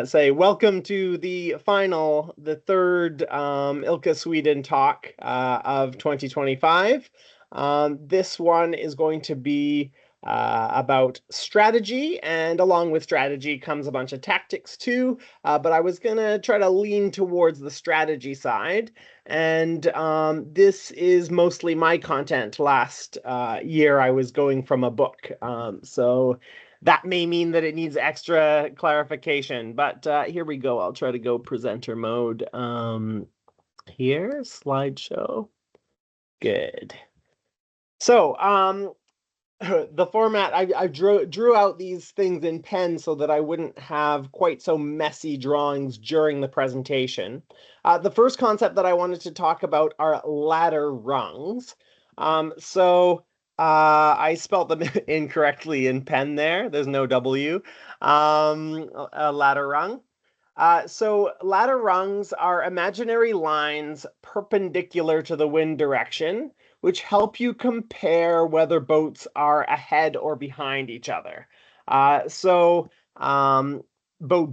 Say welcome to the third Ilka Sweden talk of 2025. This one is going to be about strategy, and along with strategy comes a bunch of tactics too. But I was going to try to lean towards the strategy side, and this is mostly my content. Last year, I was going from a book, so that may mean that it needs extra clarification, but here we go. I'll try to go presenter mode. Here, slideshow. Good. So, the format, I drew out these things in pen so that I wouldn't have quite so messy drawings during the presentation. The first concept that I wanted to talk about are ladder rungs. I spelled them incorrectly in pen there. There's no W. A ladder rung. So ladder rungs are imaginary lines perpendicular to the wind direction, which help you compare whether boats are ahead or behind each other. Boat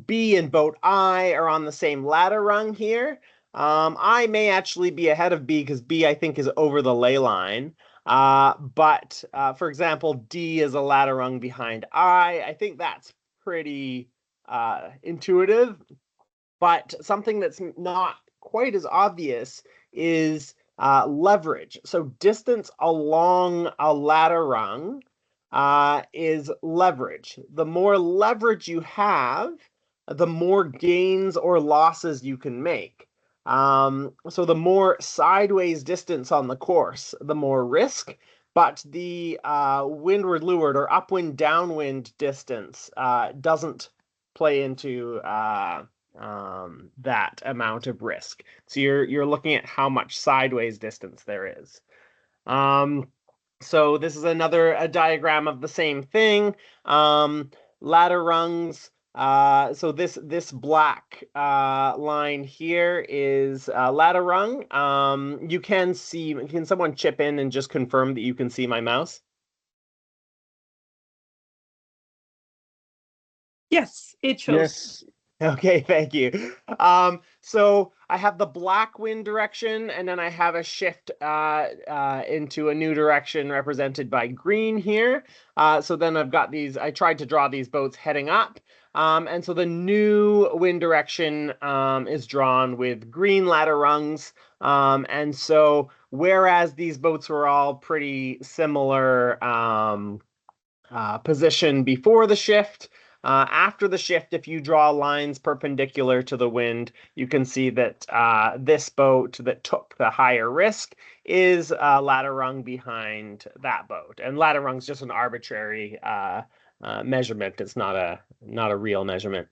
B and boat I are on the same ladder rung here. I may actually be ahead of B because B, I think, is over the ley line. For example, D is a ladder rung behind I. I think that's pretty intuitive. But something that's not quite as obvious is leverage. So distance along a ladder rung is leverage. The more leverage you have, the more gains or losses you can make. So the more sideways distance on the course, the more risk. But the windward leeward or upwind downwind distance doesn't play into that amount of risk. So you're looking at how much sideways distance there is. So this is a diagram of the same thing. Ladder rungs. So this black line here is ladder rung. You can see. Can someone chip in and just confirm that you can see my mouse? Yes, it shows. Yes. Okay, thank you. So I have the black wind direction, and then I have a shift into a new direction represented by green here. So then I've got these, I tried to draw these boats heading up. And so the new wind direction is drawn with green ladder rungs. And so whereas these boats were all pretty similar position before the shift, after the shift, if you draw lines perpendicular to the wind, you can see that this boat that took the higher risk is ladder rung behind that boat. And ladder rung is just an arbitrary measurement. It's not a real measurement.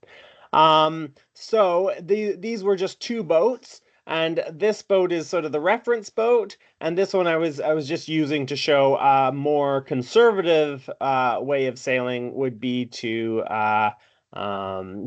These were just two boats. And this boat is sort of the reference boat, and this one I was just using to show a more conservative way of sailing would be to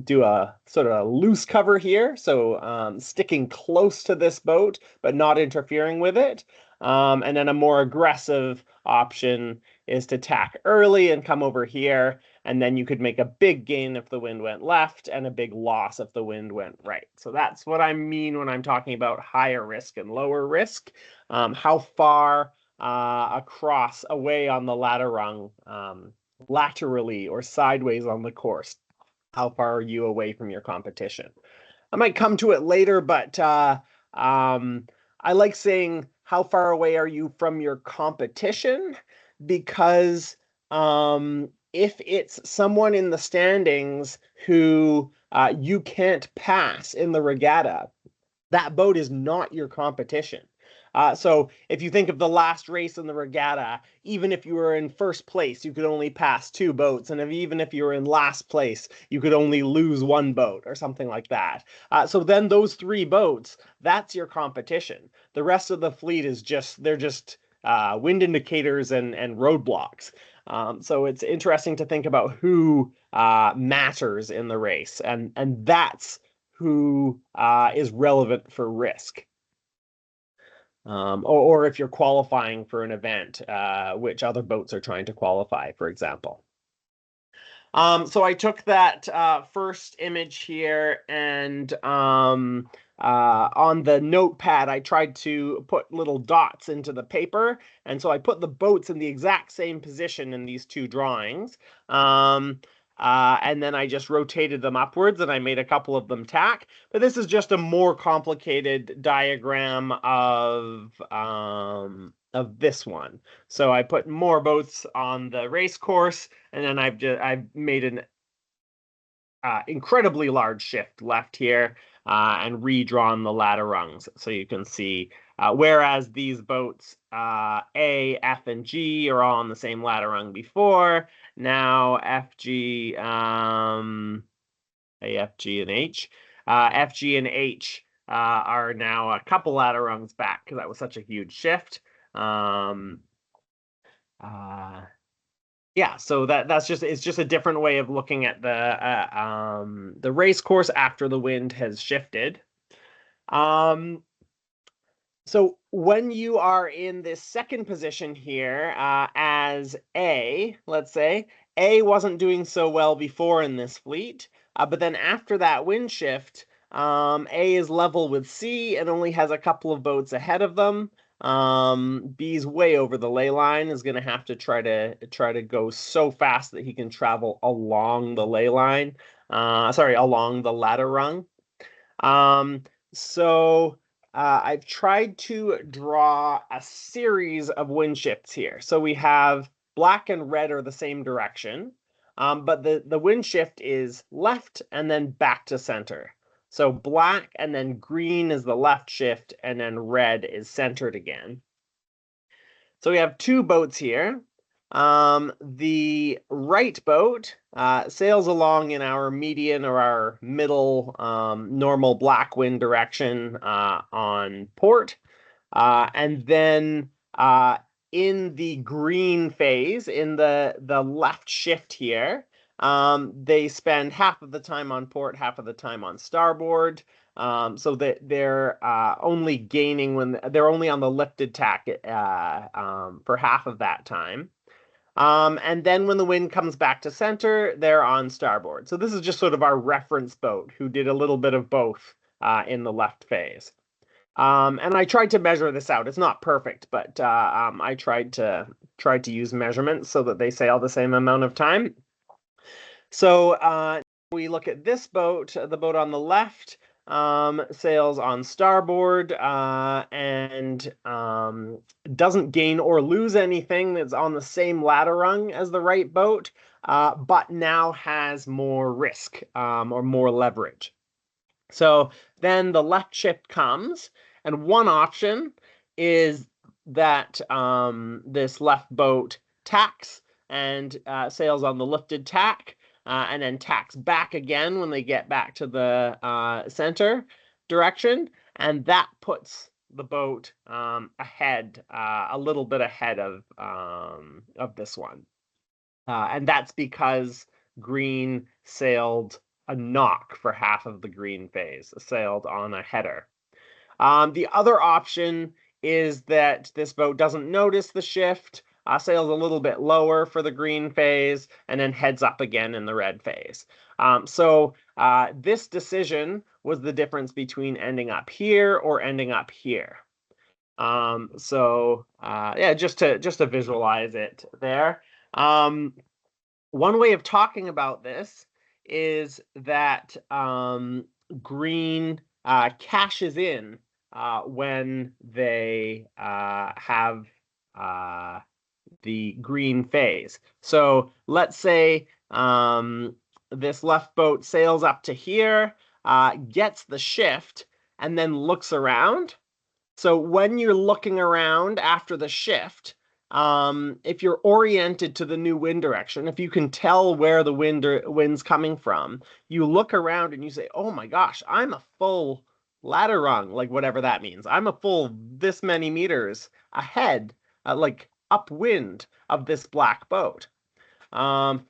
do a sort of a loose cover here, so sticking close to this boat but not interfering with it. And then a more aggressive option is to tack early and come over here, and then you could make a big gain if the wind went left and a big loss if the wind went right. So that's what I mean when I'm talking about higher risk and lower risk. How far across away on the ladder rung, laterally or sideways on the course, how far are you away from your competition? I might come to it later, but I like saying how far away are you from your competition, because if it's someone in the standings who you can't pass in the regatta, that boat is not your competition. So if you think of the last race in the regatta, even if you were in first place, you could only pass two boats. And even if you were in last place, you could only lose one boat or something like that. So then those three boats, that's your competition. The rest of the fleet is they're just wind indicators and roadblocks. So it's interesting to think about who matters in the race. And that's who is relevant for risk. Or if you're qualifying for an event, which other boats are trying to qualify, for example. So I took that first image here and on the notepad, I tried to put little dots into the paper. And so I put the boats in the exact same position in these two drawings. Um, and then I just rotated them upwards and I made a couple of them tack. But this is just a more complicated diagram of this one. So I put more boats on the race course, and then I've made an incredibly large shift left here and redrawn the ladder rungs so you can see. Whereas these boats A, F, and G are all on the same ladder rung before, now F, G, A, F, G, and H. F, G, and H are now a couple ladder rungs back because that was such a huge shift. Um, uh, yeah, so that's just it's just a different way of looking at the race course after the wind has shifted. Um, so when you are in this second position here as A, let's say, A wasn't doing so well before in this fleet, but then after that wind shift, A is level with C and only has a couple of boats ahead of them. B's way over the ley line, is going to have to try to go so fast that he can travel along the ley line. Sorry, along the ladder rung. Um, so I've tried to draw a series of wind shifts here. So we have black and red are the same direction, but the wind shift is left and then back to center. So black and then green is the left shift, and then red is centered again. So we have two boats here. The right boat sails along in our median or our middle normal black wind direction on port. And then in the green phase, in the left shift here, they spend half of the time on port, half of the time on starboard. So that they're only gaining when they're only on the lifted tack for half of that time. And then when the wind comes back to center, they're on starboard. So this is just sort of our reference boat who did a little bit of both in the left phase. And I tried to measure this out. It's not perfect, but I tried to use measurements so that they sail the same amount of time. So we look at this boat, the boat on the left, sails on starboard and doesn't gain or lose anything. It's on the same ladder rung as the right boat, but now has more risk or more leverage. So then the left shift comes, and one option is that this left boat tacks and sails on the lifted tack, and then tacks back again when they get back to the center direction, and that puts the boat ahead, a little bit ahead of this one. And that's because green sailed a knock for half of the green phase, sailed on a header. The other option is that this boat doesn't notice the shift, sails a little bit lower for the green phase, and then heads up again in the red phase. So this decision was the difference between ending up here or ending up here. Yeah, just to visualize it there. One way of talking about this is that green cashes in when they have the green phase. So let's say this left boat sails up to here, gets the shift, and then looks around. So when you're looking around after the shift, if you're oriented to the new wind direction, if you can tell where the wind's coming from, you look around and you say, "Oh my gosh, I'm a full ladder rung," like whatever that means. I'm a full this many meters ahead, like upwind of this black boat.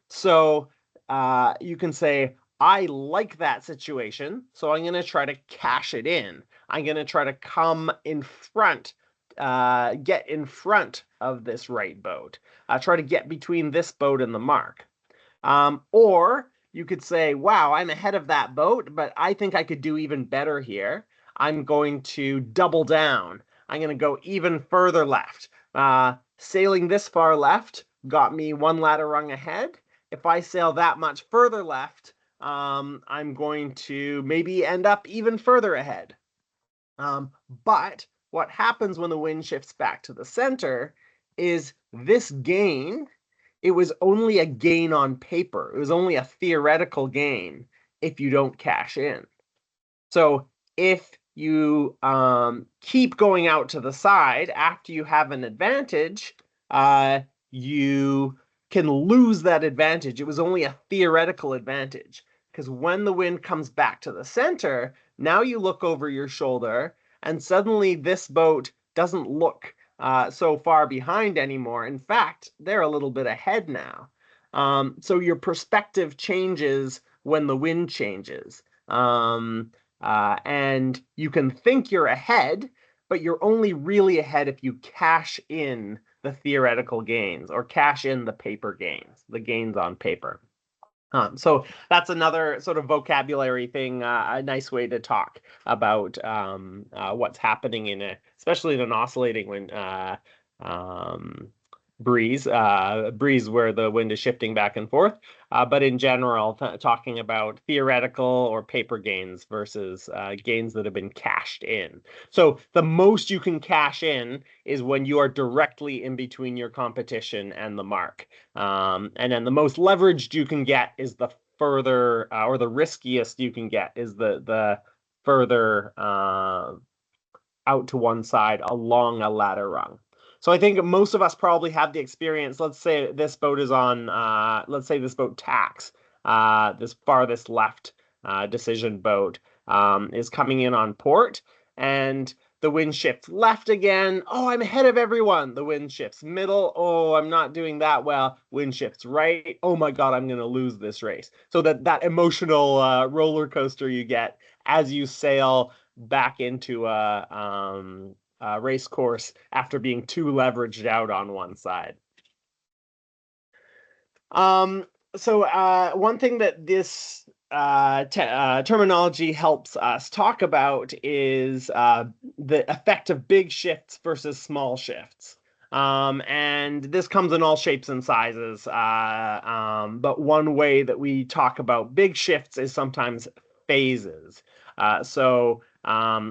So you can say, I like that situation, so I'm going to try to cash it in. I'm going to try to come in front, get in front of this right boat. Try to get between this boat and the mark. Or you could say, wow, I'm ahead of that boat, but I think I could do even better here. I'm going to double down. I'm going to go even further left. Sailing this far left got me one ladder rung ahead. If I sail that much further left, I'm going to maybe end up even further ahead. But what happens when the wind shifts back to the center is this gain, it was only a gain on paper. It was only a theoretical gain if you don't cash in. So if you keep going out to the side after you have an advantage, you can lose that advantage. It was only a theoretical advantage because when the wind comes back to the center, now you look over your shoulder and suddenly this boat doesn't look so far behind anymore. In fact, they're a little bit ahead now. So your perspective changes when the wind changes. And you can think you're ahead, but you're only really ahead if you cash in the theoretical gains or cash in the paper gains, the gains on paper. So that's another sort of vocabulary thing, a nice way to talk about what's happening especially in an oscillating wind breeze, breeze where the wind is shifting back and forth. But in general, talking about theoretical or paper gains versus gains that have been cashed in. So the most you can cash in is when you are directly in between your competition and the mark. And then the most leveraged you can get is the further, or the riskiest you can get is the further out to one side along a ladder rung. So I think most of us probably have the experience. Let's say this boat is on, let's say this boat tacks, this farthest left decision boat is coming in on port, and the wind shifts left again. Oh, I'm ahead of everyone. The wind shifts middle. Oh, I'm not doing that well. Wind shifts right. Oh my God, I'm going to lose this race. So that emotional roller coaster you get as you sail back into a race course after being too leveraged out on one side. So one thing that this terminology helps us talk about is the effect of big shifts versus small shifts. And this comes in all shapes and sizes. But one way that we talk about big shifts is sometimes phases. So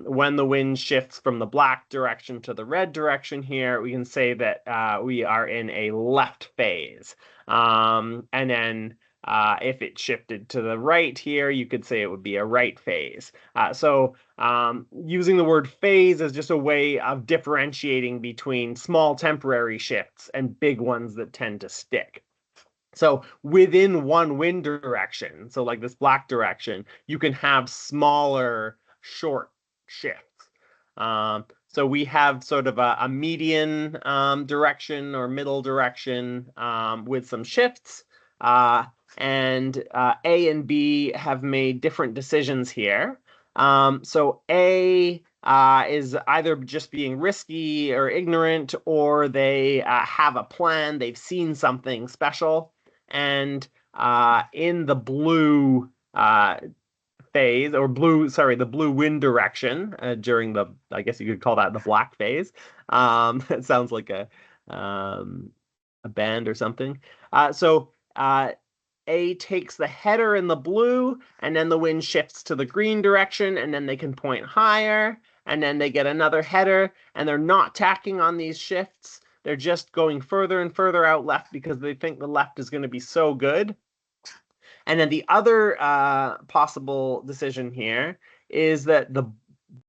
when the wind shifts from the black direction to the red direction here, we can say that we are in a left phase. And then if it shifted to the right here, you could say it would be a right phase. So using the word phase is just a way of differentiating between small temporary shifts and big ones that tend to stick. So within one wind direction, so like this black direction, you can have smaller, short shifts. So we have sort of a median direction or middle direction with some shifts. And A and B have made different decisions here. So A is either just being risky or ignorant, or they have a plan, they've seen something special. And in the blue phase, or the blue wind direction during I guess you could call that the black phase. It sounds like a band or something. So A takes the header in the blue, and then the wind shifts to the green direction, and then they can point higher, and then they get another header, and they're not tacking on these shifts. They're just going further and further out left because they think the left is going to be so good. And then the other possible decision here is that the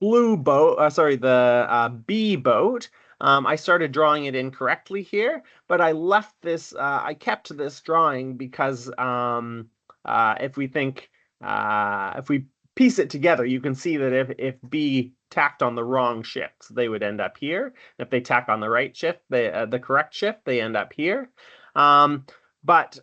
blue boat, the B boat, I started drawing it incorrectly here, but I left this, I kept this drawing because if we piece it together, you can see that if B tacked on the wrong shifts, they would end up here. If they tack on the right shift, the correct shift, they end up here. But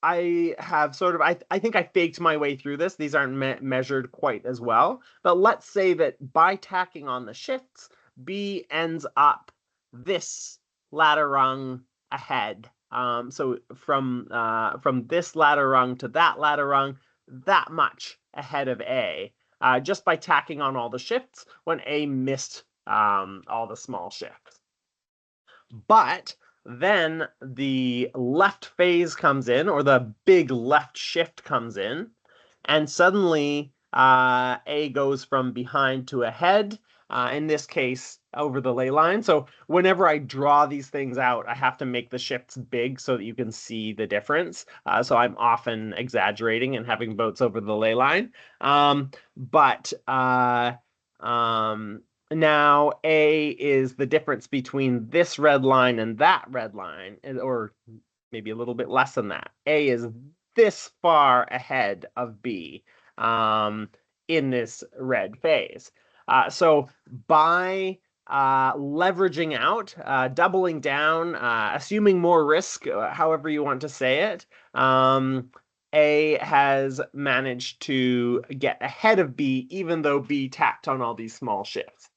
I have I think I faked my way through this. These aren't measured quite as well. But let's say that by tacking on the shifts, B ends up this ladder rung ahead So from this ladder rung to that ladder rung, that much ahead of A, just by tacking on all the shifts when A missed all the small shifts. But then the left phase comes in, or the big left shift comes in, and suddenly A goes from behind to ahead, in this case, over the ley line. So whenever I draw these things out, I have to make the shifts big so that you can see the difference. So I'm often exaggerating and having boats over the ley line. But now A is the difference between this red line and that red line, or maybe a little bit less than that. A is this far ahead of B in this red phase. So by leveraging out, doubling down, assuming more risk, however you want to say it, A has managed to get ahead of B, even though B tacked on all these small shifts.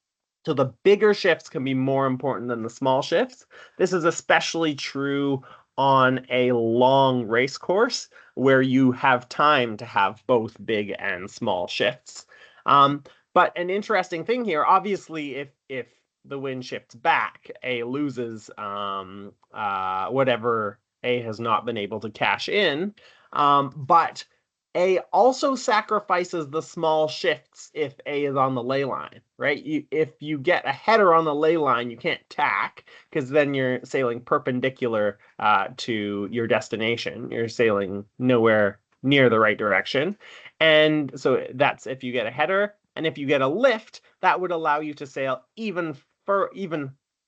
So the bigger shifts can be more important than the small shifts. This is especially true on a long race course where you have time to have both big and small shifts. But an interesting thing here, obviously, if the wind shifts back, A loses whatever A has not been able to cash in. But A also sacrifices the small shifts if A is on the ley line, right? If you get a header on the ley line, you can't tack because then you're sailing perpendicular to your destination. You're sailing nowhere near the right direction. And so that's if you get a header. And if you get a lift, that would allow you to sail even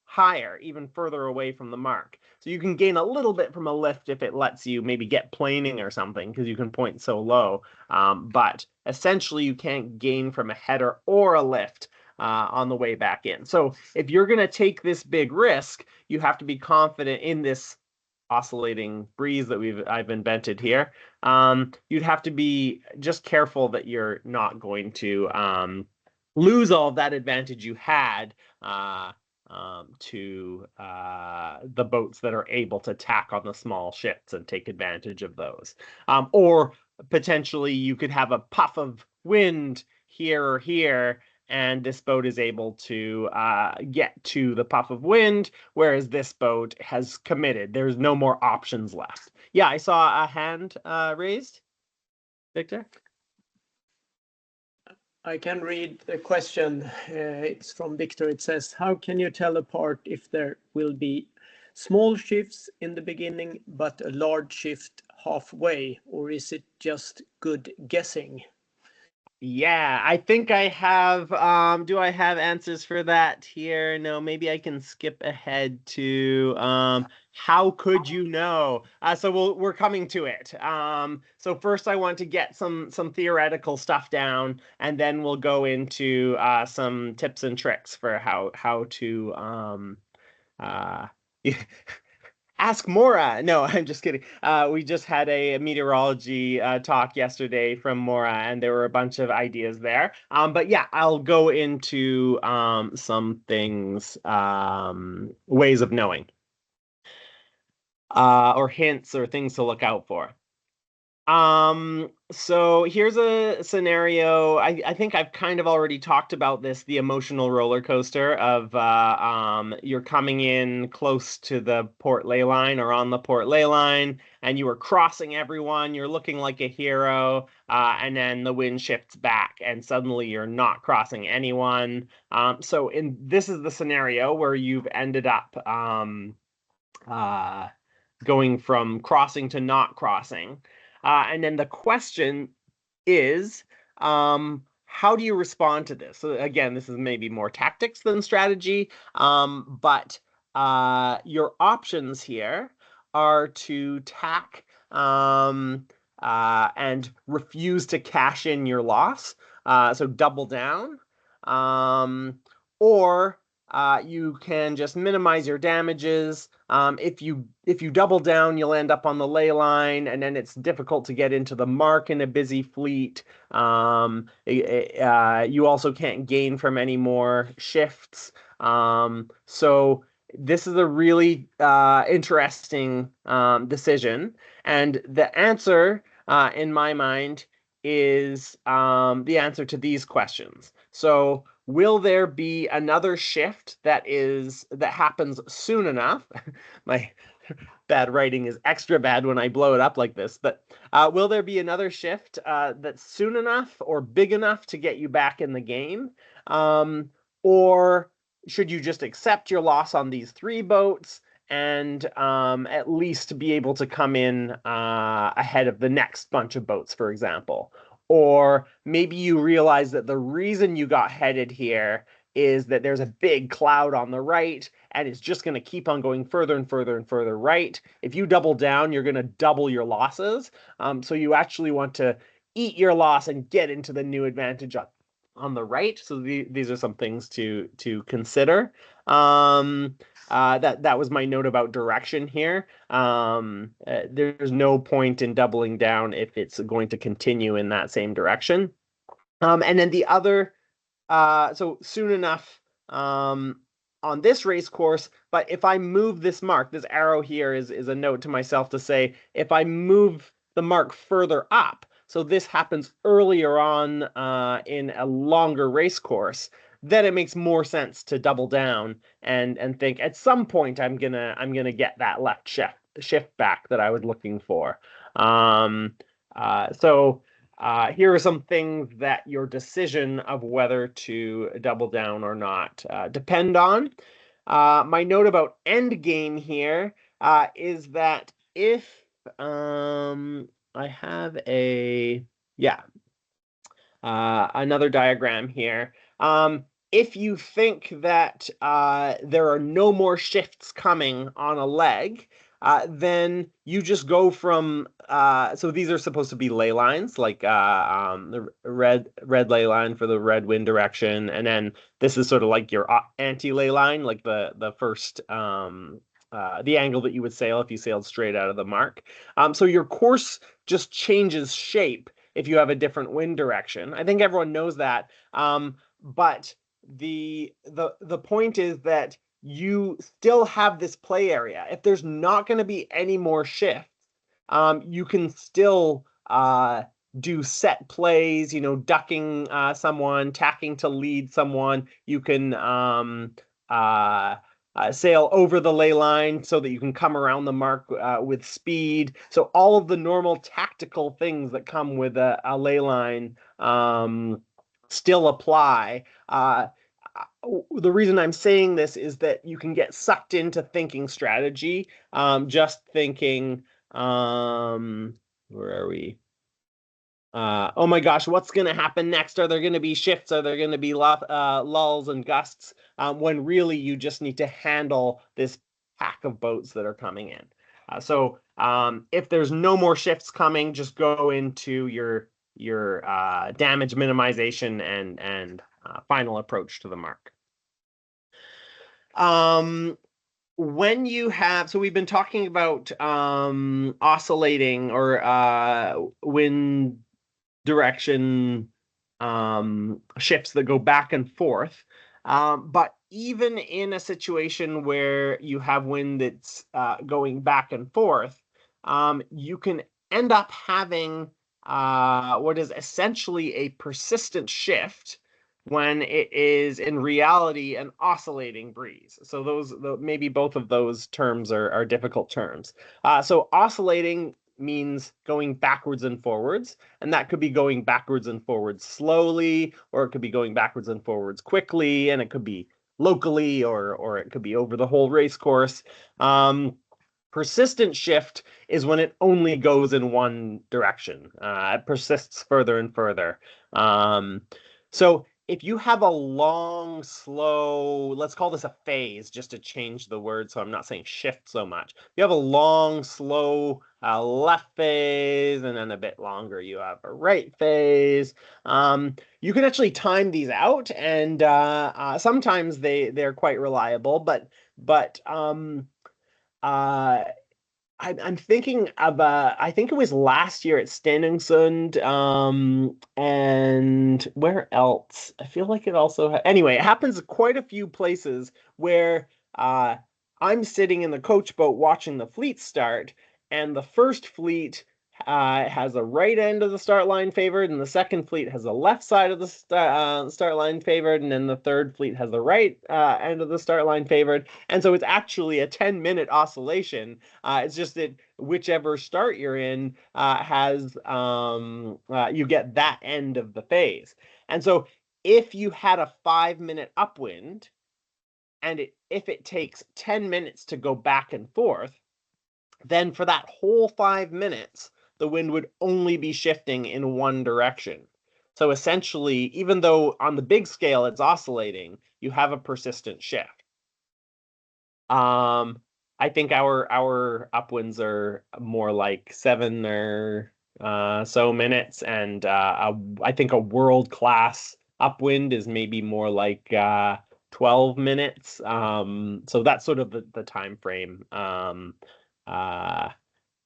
higher, even further away from the mark. So you can gain a little bit from a lift if it lets you maybe get planing or something because you can point so low. But essentially, you can't gain from a header or a lift on the way back in. So if you're going to take this big risk, you have to be confident in this oscillating breeze that I've invented here. You'd have to be just careful that you're not going to lose all of that advantage you had to the boats that are able to tack on the small ships and take advantage of those. Or potentially you could have a puff of wind here or here, and this boat is able to get to the puff of wind, whereas this boat has committed. There's no more options left. Yeah, I saw a hand raised. Victor? I can read the question. It's from Victor. It says, how can you tell apart if there will be small shifts in the beginning but a large shift halfway, or is it just good guessing? Yeah, I think I have. Do I have answers for that here? No, maybe I can skip ahead to how could you know? So we're coming to it. So first I want to get some theoretical stuff down, and then we'll go into some tips and tricks for how to uh ask Mora. No, I'm just kidding. We just had a meteorology talk yesterday from Mora, and there were a bunch of ideas there. But yeah, I'll go into some things, ways of knowing, or hints or things to look out for. So here's a scenario. I think I've kind of already talked about this, the emotional roller coaster of you're coming in close to the port ley line or on the port ley line, and you are crossing everyone, you're looking like a hero, and then the wind shifts back, and suddenly you're not crossing anyone. So this is the scenario where you've ended up going from crossing to not crossing. And then the question is, how do you respond to this? So again, this is maybe more tactics than strategy, but your options here are to tack and refuse to cash in your loss, so double down, or you can just minimize your damages. If you double down, you'll end up on the ley line, and then it's difficult to get into the mark in a busy fleet. You also can't gain from any more shifts. So this is a really interesting decision. And the answer, in my mind, is the answer to these questions. So, will there be another shift that happens soon enough? My bad writing is extra bad when I blow it up like this. But will there be another shift that's soon enough or big enough to get you back in the game? Um, or should you just accept your loss on these three boats and at least be able to come in ahead of the next bunch of boats, for example? Or maybe you realize that the reason you got headed here is that there's a big cloud on the right and it's just going to keep on going further and further and further right. If you double down, you're going to double your losses. So you actually want to eat your loss and get into the new advantage on the right. So these are some things to consider. That was my note about direction here. There's no point in doubling down if it's going to continue in that same direction. And then the other so soon enough on this race course, but if I move this mark, this arrow here is a note to myself to say, if I move the mark further up, so this happens earlier on in a longer race course, then it makes more sense to double down and think at some point I'm gonna get that left shift back that I was looking for. Um, so here are some things that your decision of whether to double down or not depend on. My note about end game here is that if I have yeah, another diagram here. If you think that there are no more shifts coming on a leg, then you just go from so these are supposed to be ley lines, like the red ley line for the red wind direction, and then this is sort of like your anti-ley line, like the first the angle that you would sail if you sailed straight out of the mark. So your course just changes shape if you have a different wind direction. I think everyone knows that. But the point is that you still have this play area. If there's not going to be any more shifts, you can still do set plays, ducking someone, tacking to lead someone. You can uh, sail over the ley line so that you can come around the mark with speed. So all of the normal tactical things that come with a ley line still apply. The reason I'm saying this is that you can get sucked into thinking strategy, just thinking, where are we? Oh my gosh, what's going to happen next? Are there going to be shifts? Are there going to be lulls and gusts? When really you just need to handle this pack of boats that are coming in. So if there's no more shifts coming, just go into your damage minimization and final approach to the mark. When you have, so we've been talking about oscillating or wind direction shifts that go back and forth. But even in a situation where you have wind that's going back and forth, you can end up having what is essentially a persistent shift when it is in reality an oscillating breeze. So maybe both of those terms are difficult terms. So oscillating means going backwards and forwards, and that could be going backwards and forwards slowly, or it could be going backwards and forwards quickly, and it could be locally, or it could be over the whole race course. Persistent shift is when it only goes in one direction. It persists further and further. So if you have a long, slow, let's call this a phase, just to change the word, so I'm not saying shift so much. You have a long, slow left phase, and then a bit longer, you have a right phase. You can actually time these out, and sometimes they're quite reliable, but uh, I'm thinking of I think it was last year at Stenungsund, and where else? I feel like it also anyway, it happens quite a few places where I'm sitting in the coach boat watching the fleet start, and the first fleet has a right end of the start line favored, and the second fleet has the left side of the start line favored, and then the third fleet has the right end of the start line favored. And so it's actually a 10-minute oscillation. It's just that whichever start you're in has you get that end of the phase. And so if you had a 5-minute upwind, and if it takes 10 minutes to go back and forth, then for that whole 5 minutes, the wind would only be shifting in one direction. So essentially, even though on the big scale it's oscillating, you have a persistent shift. I think our upwinds are more like 7 or so minutes, and I think a world-class upwind is maybe more like 12 minutes. So that's sort of the time frame. Uh,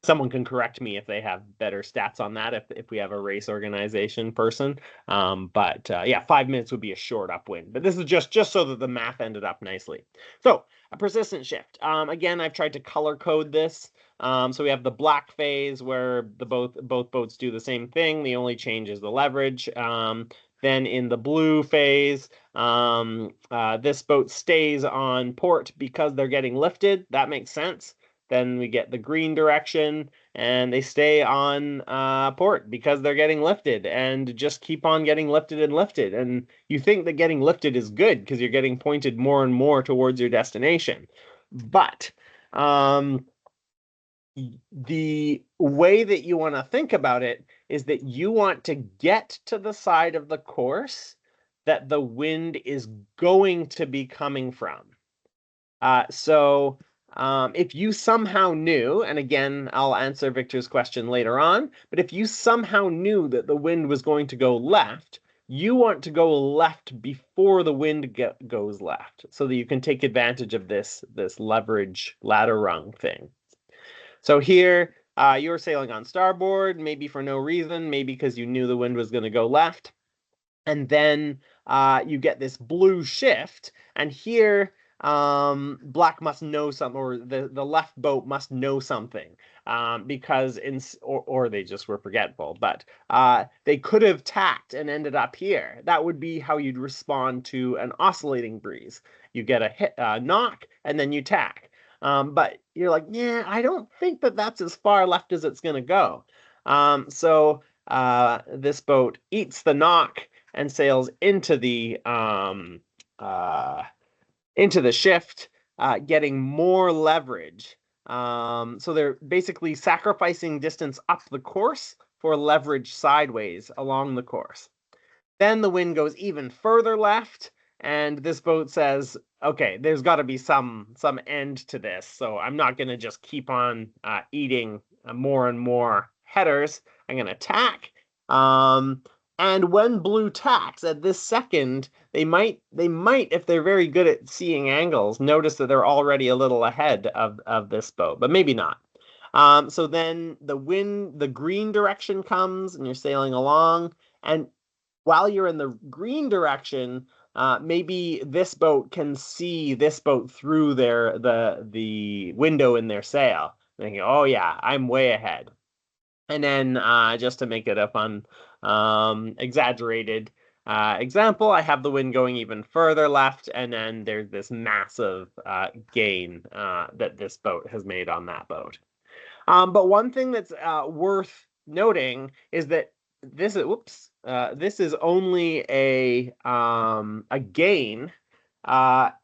Someone can correct me if they have better stats on that, if we have a race organization person. But yeah, 5 minutes would be a short upwind. But this is just so that the math ended up nicely. So a persistent shift. Again, I've tried to color code this. So we have the black phase where the both boats do the same thing. The only change is the leverage. Then in the blue phase, this boat stays on port because they're getting lifted. That makes sense. Then we get the green direction, and they stay on port because they're getting lifted, and just keep on getting lifted and lifted. And you think that getting lifted is good because you're getting pointed more and more towards your destination. But the way that you want to think about it is that you want to get to the side of the course that the wind is going to be coming from. So if you somehow knew, and again, I'll answer Victor's question later on, but if you somehow knew that the wind was going to go left, you want to go left before the wind goes left so that you can take advantage of this leverage ladder rung thing. So here, you're sailing on starboard, maybe for no reason, maybe because you knew the wind was going to go left. And then you get this blue shift, and here black must know something, or the left boat must know something, because or they just were forgetful, but they could have tacked and ended up here. That would be how you'd respond to an oscillating breeze. You get a hit, knock, and then you tack. But you're like, yeah, I don't think that that's as far left as it's going to go. So this boat eats the knock and sails into the shift, getting more leverage. So they're basically sacrificing distance up the course for leverage sideways along the course. Then the wind goes even further left, and this boat says, okay, there's got to be some end to this. So I'm not going to just keep on eating more and more headers. I'm going to tack. And when blue tacks at this second, they might, if they're very good at seeing angles, notice that they're already a little ahead of this boat, but maybe not. So then the green direction comes, and you're sailing along, and while you're in the green direction, maybe this boat can see this boat through the window in their sail. Thinking, oh yeah, I'm way ahead. And then just to make it a fun, exaggerated example, I have the wind going even further left, and then there's this massive gain that this boat has made on that boat. But one thing that's worth noting is that this is only a gain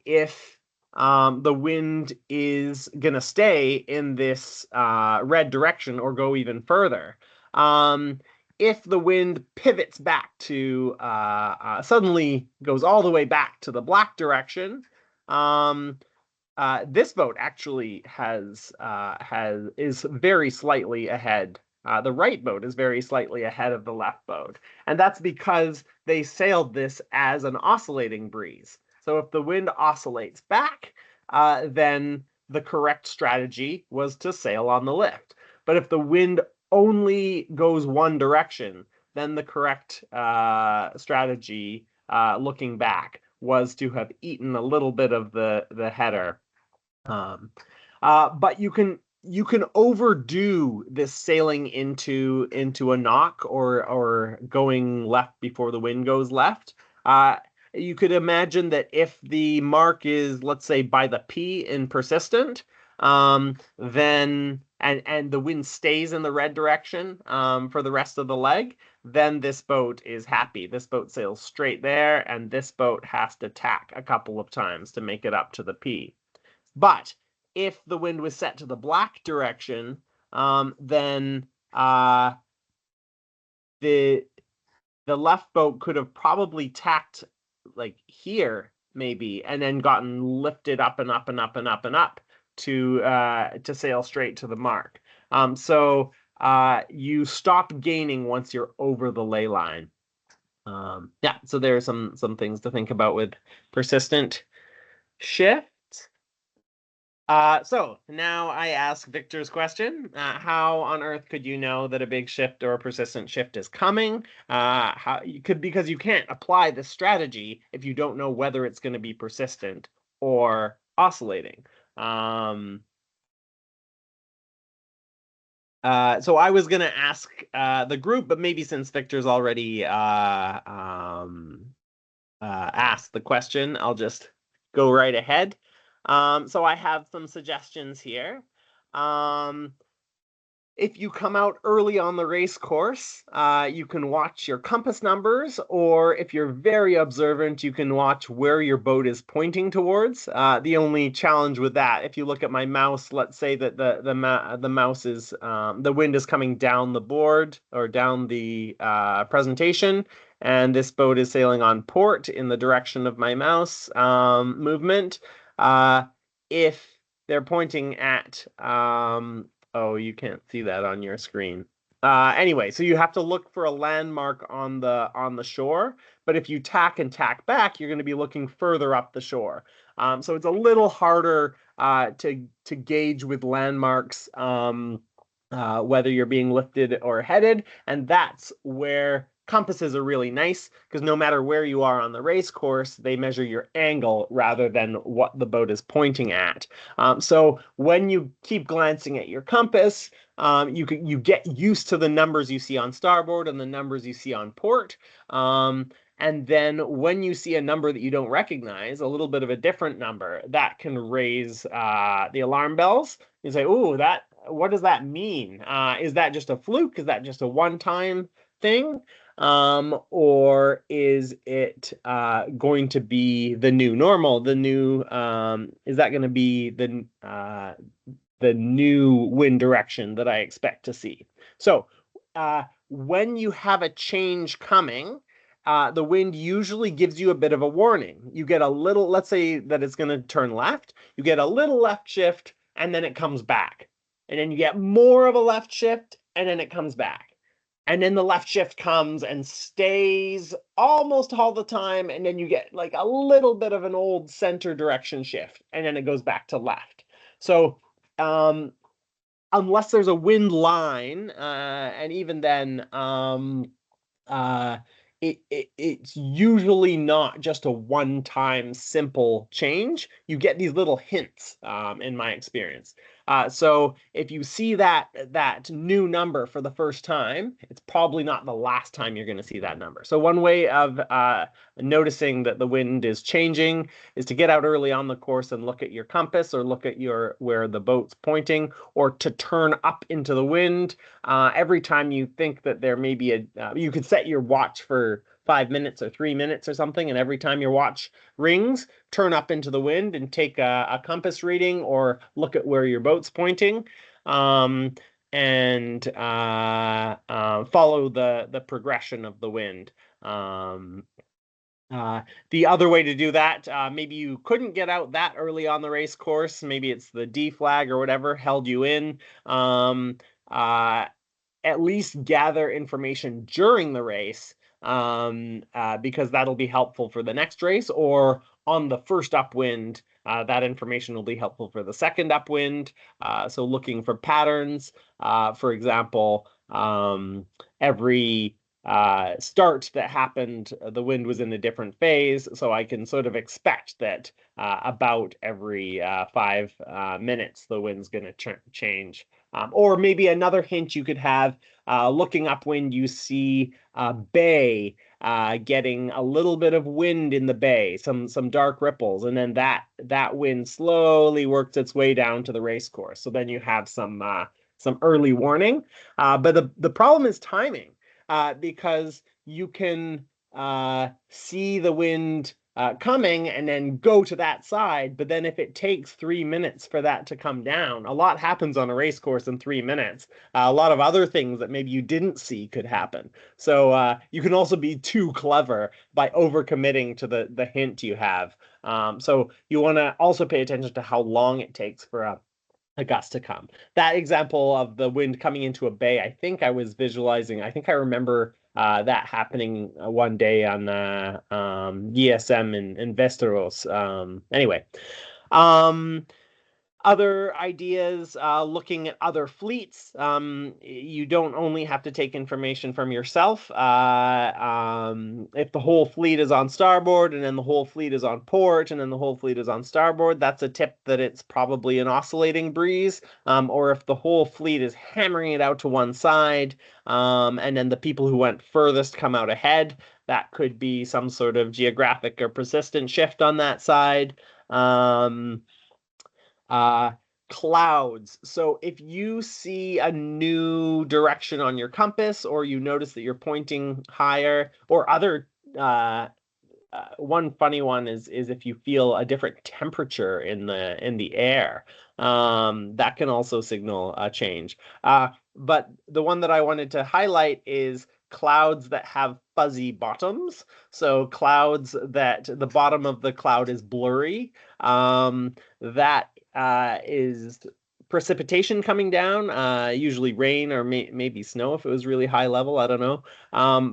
if the wind is gonna stay in this red direction or go even further. If the wind pivots back to suddenly goes all the way back to the black direction, this boat actually is very slightly ahead. The right boat is very slightly ahead of the left boat, and that's because they sailed this as an oscillating breeze. So if the wind oscillates back, then the correct strategy was to sail on the lift. But if the wind only goes one direction, then the correct strategy, looking back, was to have eaten a little bit of the header Um, but you can overdo this sailing into a knock or going left before the wind goes left. Uh, you could imagine that if the mark is, let's say, by the P in persistent, then and the wind stays in the red direction for the rest of the leg, then this boat is happy. This boat sails straight there, and this boat has to tack a couple of times to make it up to the P. But if the wind was set to the black direction, then the the left boat could have probably tacked like here maybe, and then gotten lifted up and up and up and up and up to sail straight to the mark. So you stop gaining once you're over the ley line. Yeah, so there are some things to think about with persistent shift. So now I ask Victor's question. How on earth could you know that a big shift or a persistent shift is coming? How you could because you can't apply this strategy if you don't know whether it's going to be persistent or oscillating. So I was going to ask the group, but maybe since Victor's already asked the question, I'll just go right ahead. So I have some suggestions here. Um, if you come out early on the race course, you can watch your compass numbers, or if you're very observant, you can watch where your boat is pointing towards. The only challenge with that, if you look at my mouse, let's say that the mouse is the wind is coming down the board or down the presentation, and this boat is sailing on port in the direction of my mouse movement. If they're pointing at oh, you can't see that on your screen. Anyway, so you have to look for a landmark on the shore, but if you tack and tack back, you're going to be looking further up the shore. So it's a little harder to gauge with landmarks whether you're being lifted or headed, and that's where compasses are really nice because no matter where you are on the race course, they measure your angle rather than what the boat is pointing at. So when you keep glancing at your compass, you get used to the numbers you see on starboard and the numbers you see on port. And then when you see a number that you don't recognize, a little bit of a different number, that can raise the alarm bells. You say, "Oh, what does that mean? Is that just a fluke? Is that just a one-time thing? Or is it going to be the new normal? Is that going to be the new wind direction that I expect to see?" So when you have a change coming, the wind usually gives you a bit of a warning. You get a little, let's say that it's going to turn left, you get a little left shift, and then it comes back. And then you get more of a left shift, and then it comes back. And then the left shift comes and stays almost all the time, and then you get like a little bit of an old center direction shift, and then it goes back to left. So unless there's a wind line, and even then, uh, it's usually not just a one-time simple change. You get these little hints, in my experience. So if you see that new number for the first time, it's probably not the last time you're going to see that number. So one way of noticing that the wind is changing is to get out early on the course and look at your compass or look at where the boat's pointing, or to turn up into the wind. Every time you think that there may be you could set your watch for 5 minutes or 3 minutes or something, and every time your watch rings, turn up into the wind and take a compass reading or look at where your boat's pointing, and follow the progression of the wind. Um, the other way to do that, maybe you couldn't get out that early on the race course. Maybe it's the D flag or whatever held you in. At least gather information during the race, because that'll be helpful for the next race, or on the first upwind, that information will be helpful for the second upwind. So looking for patterns, for example, every start that happened, the wind was in a different phase, so I can sort of expect that about every 5 minutes the wind's going to change. Or maybe another hint you could have, looking upwind, you see a bay getting a little bit of wind in the bay, some dark ripples, and then that wind slowly works its way down to the race course. So then you have some early warning. But the problem is timing, because you can see the wind coming and then go to that side. But then if it takes 3 minutes for that to come down, a lot happens on a race course in 3 minutes. A lot of other things that maybe you didn't see could happen. So you can also be too clever by overcommitting to the hint you have. So you want to also pay attention to how long it takes for a gust to come. That example of the wind coming into a bay, I think I was visualizing. I think I remember that happening one day on ESM in Vesteros. Anyway, um, other ideas, looking at other fleets. You don't only have to take information from yourself. If the whole fleet is on starboard and then the whole fleet is on port and then the whole fleet is on starboard, that's a tip that it's probably an oscillating breeze. Or if the whole fleet is hammering it out to one side, and then the people who went furthest come out ahead, that could be some sort of geographic or persistent shift on that side. Uh, Clouds. So if you see a new direction on your compass, or you notice that you're pointing higher, or other one funny one is if you feel a different temperature in the air, that can also signal a change. But the one that I wanted to highlight is clouds that have fuzzy bottoms. So clouds that the bottom of the cloud is blurry. That is precipitation coming down, usually rain or maybe snow if it was really high level. I don't know.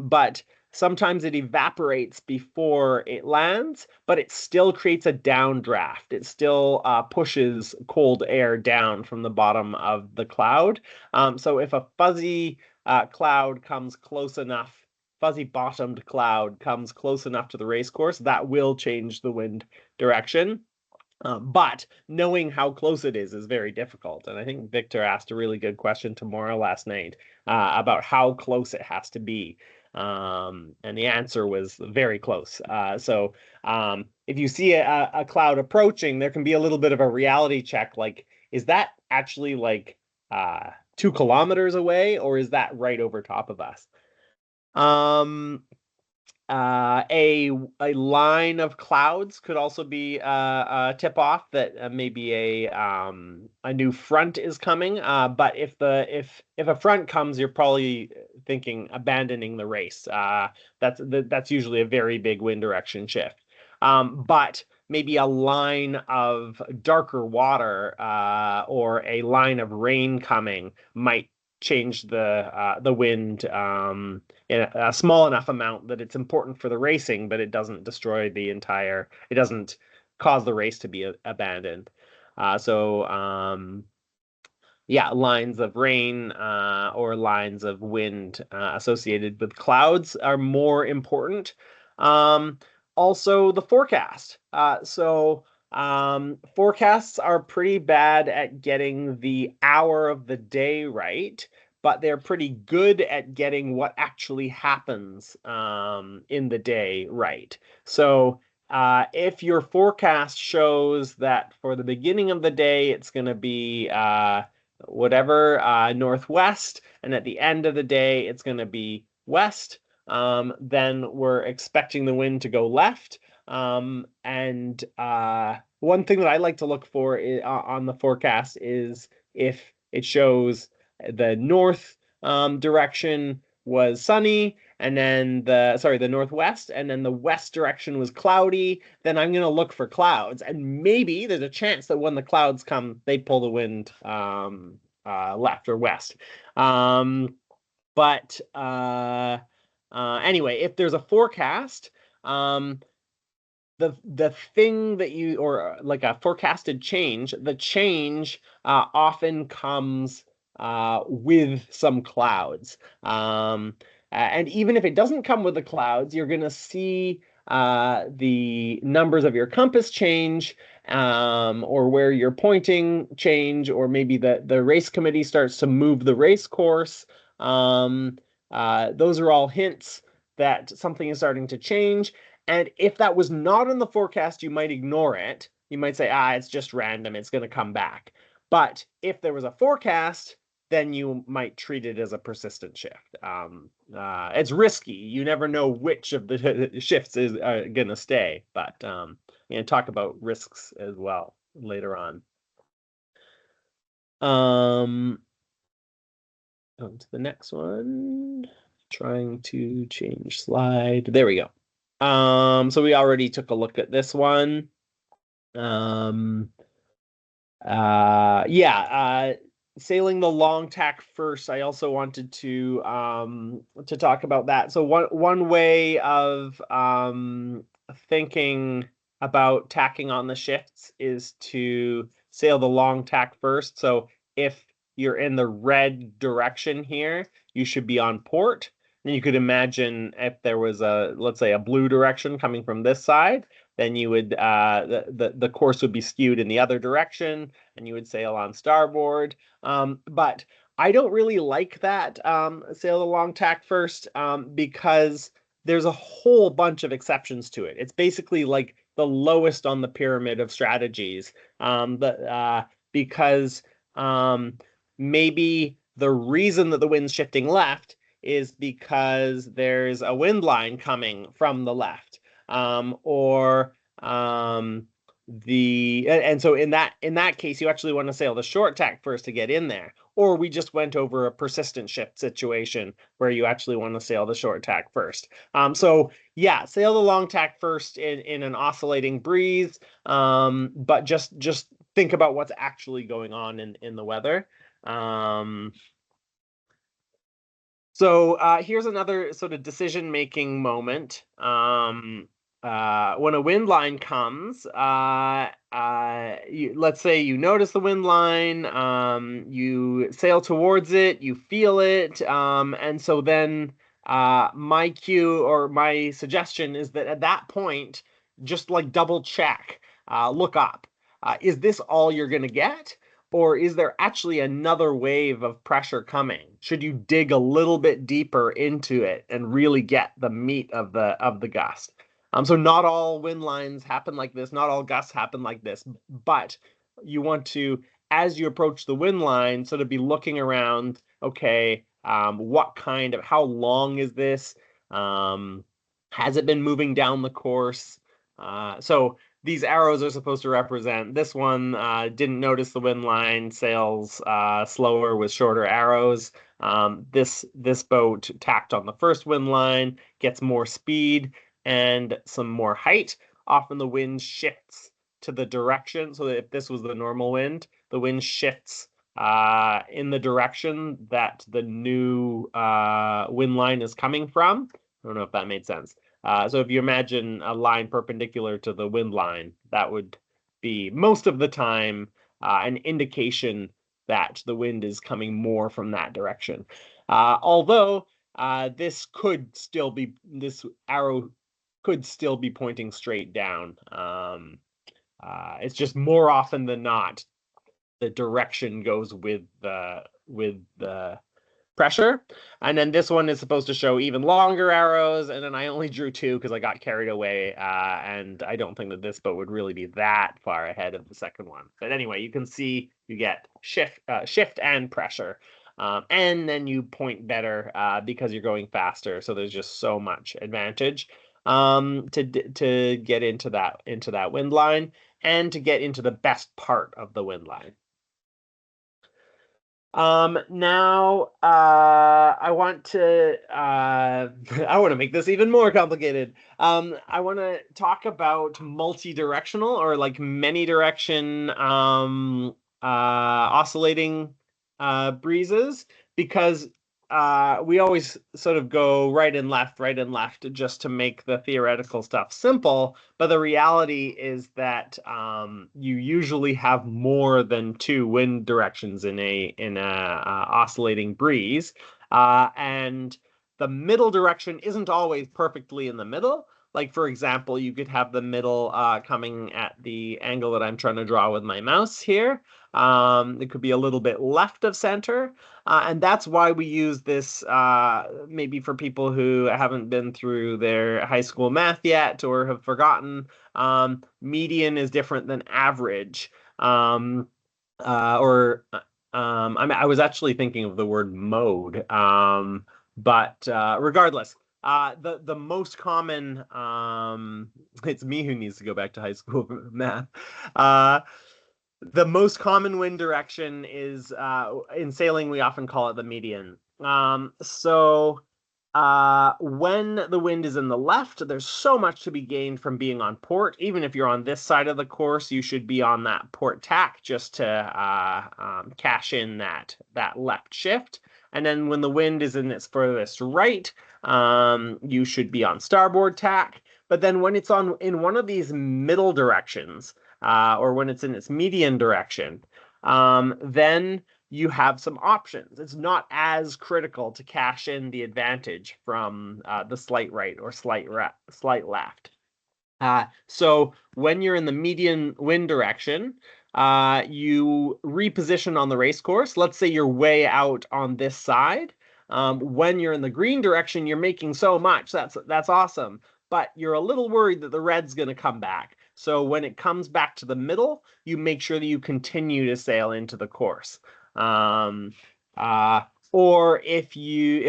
But sometimes it evaporates before it lands, but it still creates a downdraft. It still pushes cold air down from the bottom of the cloud. So if a fuzzy cloud comes close enough, fuzzy bottomed cloud comes close enough to the race course, that will change the wind direction. But knowing how close it is very difficult. And I think Victor asked a really good question tomorrow last night about how close it has to be. And the answer was very close. So if you see a cloud approaching, there can be a little bit of a reality check. Like, is that actually like 2 kilometers away, or is that right over top of us? Um, a line of clouds could also be a tip off that maybe a new front is coming. But if a front comes, you're probably thinking abandoning the race. That's usually a very big wind direction shift. But maybe a line of darker water or a line of rain coming might change the wind in a small enough amount that it's important for the racing, but it doesn't destroy it doesn't cause the race to be abandoned. Yeah, lines of rain or lines of wind associated with clouds are more important. Um, Also, the forecast. Forecasts are pretty bad at getting the hour of the day right, but they're pretty good at getting what actually happens in the day right. So if your forecast shows that for the beginning of the day, it's going to be whatever, northwest, and at the end of the day, it's going to be west, then we're expecting the wind to go left. And one thing that I like to look for on the forecast is if it shows the north direction was sunny, and then the northwest, and then the west direction was cloudy, then I'm going to look for clouds. And maybe there's a chance that when the clouds come, they pull the wind left or west. But Anyway, if there's a forecast, the thing that you, or like a forecasted change, the change often comes with some clouds. And even if it doesn't come with the clouds, you're going to see the numbers of your compass change, or where you're pointing change, or maybe the race committee starts to move the race course. Those are all hints that something is starting to change. And if that was not in the forecast, you might ignore it. You might say, it's just random, it's going to come back. But if there was a forecast, then you might treat it as a persistent shift. It's risky. You never know which of the shifts is going to stay, but talk about risks as well later on. On to the next one. Trying to change slide. There we go. So we already took a look at this one. Sailing the long tack first, I also wanted to talk about that. So one way of thinking about tacking on the shifts is to sail the long tack first. So if you're in the red direction here, you should be on port. And you could imagine if there was let's say a blue direction coming from this side, then you would the course would be skewed in the other direction, and you would sail on starboard. But I don't really like that sail the long tack first, because there's a whole bunch of exceptions to it. It's basically like the lowest on the pyramid of strategies, because maybe the reason that the wind's shifting left is because there's a wind line coming from the left, or and so in that case, you actually want to sail the short tack first to get in there. Or we just went over a persistent shift situation where you actually want to sail the short tack first. So yeah, sail the long tack first in an oscillating breeze, but just think about what's actually going on in the weather. So here's another sort of decision-making moment. When a wind line comes, let's say you notice the wind line, you sail towards it, you feel it, and so then my cue or my suggestion is that at that point, just like double check, look up. Is this all you're going to get? Or is there actually another wave of pressure coming? Should you dig a little bit deeper into it and really get the meat of the gust? So not all wind lines happen like this, not all gusts happen like this, but you want to, as you approach the wind line, sort of be looking around, okay, how long is this? Has it been moving down the course? So these arrows are supposed to represent this one didn't notice the wind line, sails slower with shorter arrows. This boat tacked on the first wind line, gets more speed and some more height. Often the wind shifts to the direction. So that if this was the normal wind, the wind shifts in the direction that the new wind line is coming from. I don't know if that made sense. So if you imagine a line perpendicular to the wind line, that would be most of the time an indication that the wind is coming more from that direction. Although this arrow could still be pointing straight down. It's just more often than not, the direction goes with the pressure. And then this one is supposed to show even longer arrows, and then I only drew two because I got carried away, and I don't think that this boat would really be that far ahead of the second one. But anyway, you can see you get shift and pressure, and then you point better because you're going faster. So there's just so much advantage to get into that wind line and to get into the best part of the wind line. Now, I want to I want to make this even more complicated. I want to talk about multi-directional or like many direction oscillating breezes, because we always sort of go right and left just to make the theoretical stuff simple. But the reality is that you usually have more than two wind directions in a oscillating breeze, and the middle direction isn't always perfectly in the middle. Like, for example, you could have the middle coming at the angle that I'm trying to draw with my mouse here. It could be a little bit left of center. And that's why we use this, maybe for people who haven't been through their high school math yet or have forgotten. Median is different than average. Or I was actually thinking of the word mode. But regardless, the most common, it's me who needs to go back to high school math. The most common wind direction is, in sailing, we often call it the median. When the wind is in the left, there's so much to be gained from being on port. Even if you're on this side of the course, you should be on that port tack just to cash in that left shift. And then when the wind is in its furthest right, you should be on starboard tack. But then when it's in one of these middle directions, or when it's in its median direction, then you have some options. It's not as critical to cash in the advantage from the slight right or slight left. So when you're in the median wind direction, you reposition on the race course. Let's say you're way out on this side. When you're in the green direction, you're making so much. That's awesome. But you're a little worried that the red's going to come back. So when it comes back to the middle, you make sure that you continue to sail into the course. Um, uh, or if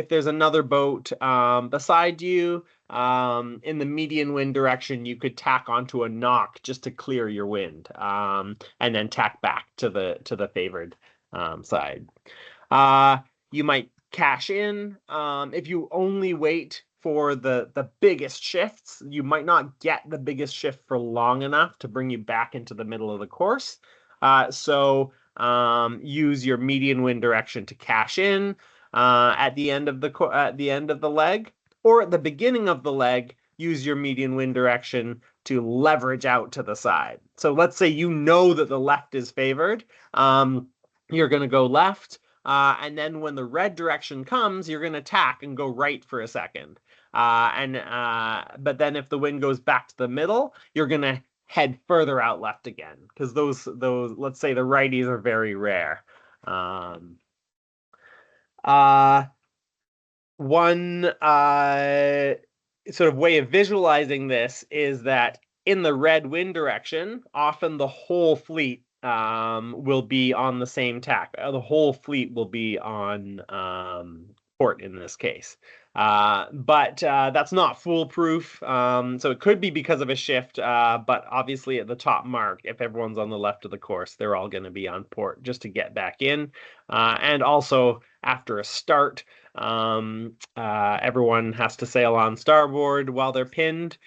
there's another boat beside you, in the median wind direction, you could tack onto a knock just to clear your wind, and then tack back to the favored side. You might cash in. If you only wait for the biggest shifts, you might not get the biggest shift for long enough to bring you back into the middle of the course. So use your median wind direction to cash in at the end of the leg, or at the beginning of the leg, use your median wind direction to leverage out to the side. So let's say you know that the left is favored. You're going to go left. And then when the red direction comes, you're going to tack and go right for a second. But then if the wind goes back to the middle, you're going to head further out left again, because those let's say the righties are very rare. One sort of way of visualizing this is that in the red wind direction, often the whole fleet will be on the same tack. The whole fleet will be on port in this case. But that's not foolproof. So it could be because of a shift, but obviously at the top mark, if everyone's on the left of the course, they're all going to be on port just to get back in. And also after a start, everyone has to sail on starboard while they're pinned.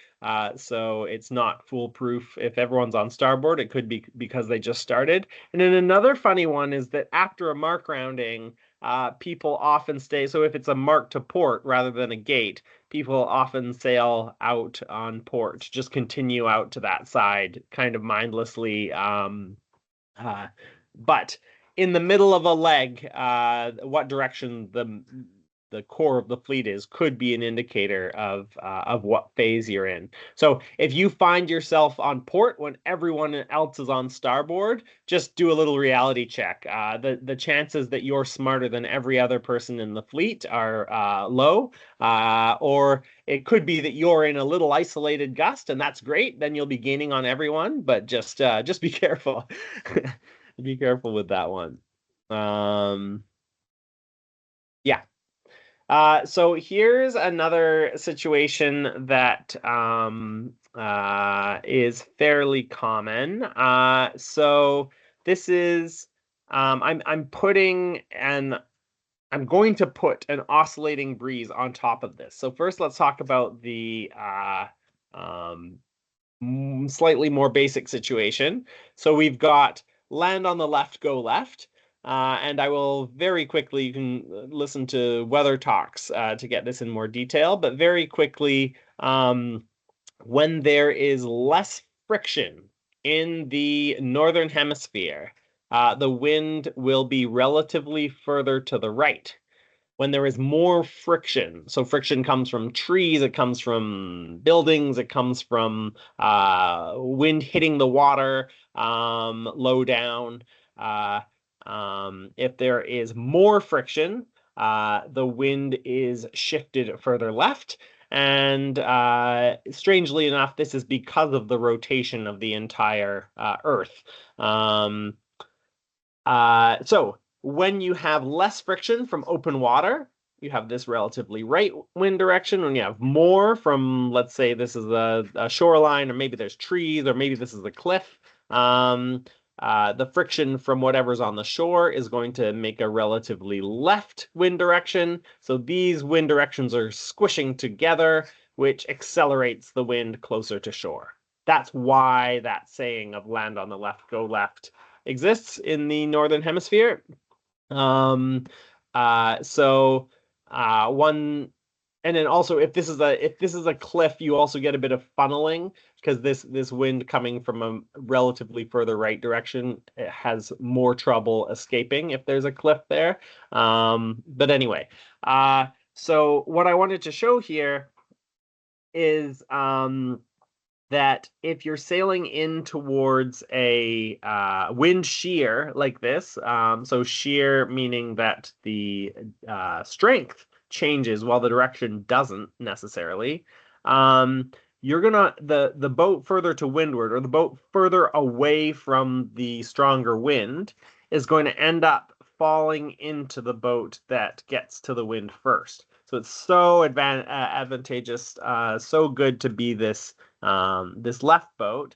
So it's not foolproof if everyone's on starboard. It could be because they just started. And then another funny one is that after a mark rounding, people often stay. So if it's a mark to port rather than a gate, people often sail out on port, just continue out to that side, kind of mindlessly. But in the middle of a leg, what direction the core of the fleet is could be an indicator of what phase you're in. So if you find yourself on port when everyone else is on starboard, just do a little reality check. The chances that you're smarter than every other person in the fleet are low, or it could be that you're in a little isolated gust, and that's great. Then you'll be gaining on everyone, but just be careful. Be careful with that one. Yeah. So here's another situation that is fairly common. So this is I'm going to put an oscillating breeze on top of this. So first, let's talk about the slightly more basic situation. So we've got land on the left, go left. And I will very quickly, you can listen to weather talks to get this in more detail, but very quickly, when there is less friction in the northern hemisphere, the wind will be relatively further to the right. when there is more friction. So friction comes from trees, it comes from buildings, it comes from wind hitting the water low down. Uh, if there is more friction, the wind is shifted further left. And strangely enough, this is because of the rotation of the entire Earth. So when you have less friction from open water, you have this relatively right wind direction. When you have more from, let's say this is a shoreline, or maybe there's trees, or maybe this is a cliff, the friction from whatever's on the shore is going to make a relatively left wind direction. So these wind directions are squishing together, which accelerates the wind closer to shore. That's why that saying of land on the left, go left exists in the Northern Hemisphere. Um, so one, and then also if this is a cliff, you also get a bit of funneling because this wind coming from a relatively further right direction, it has more trouble escaping if there's a cliff there. But anyway, so what I wanted to show here is that if you're sailing in towards a wind shear like this, so shear meaning that the strength changes while the direction doesn't necessarily, you're gonna the boat further to windward, or the boat further away from the stronger wind, is going to end up falling into the boat that gets to the wind first. So it's so advantageous, so good to be this left boat,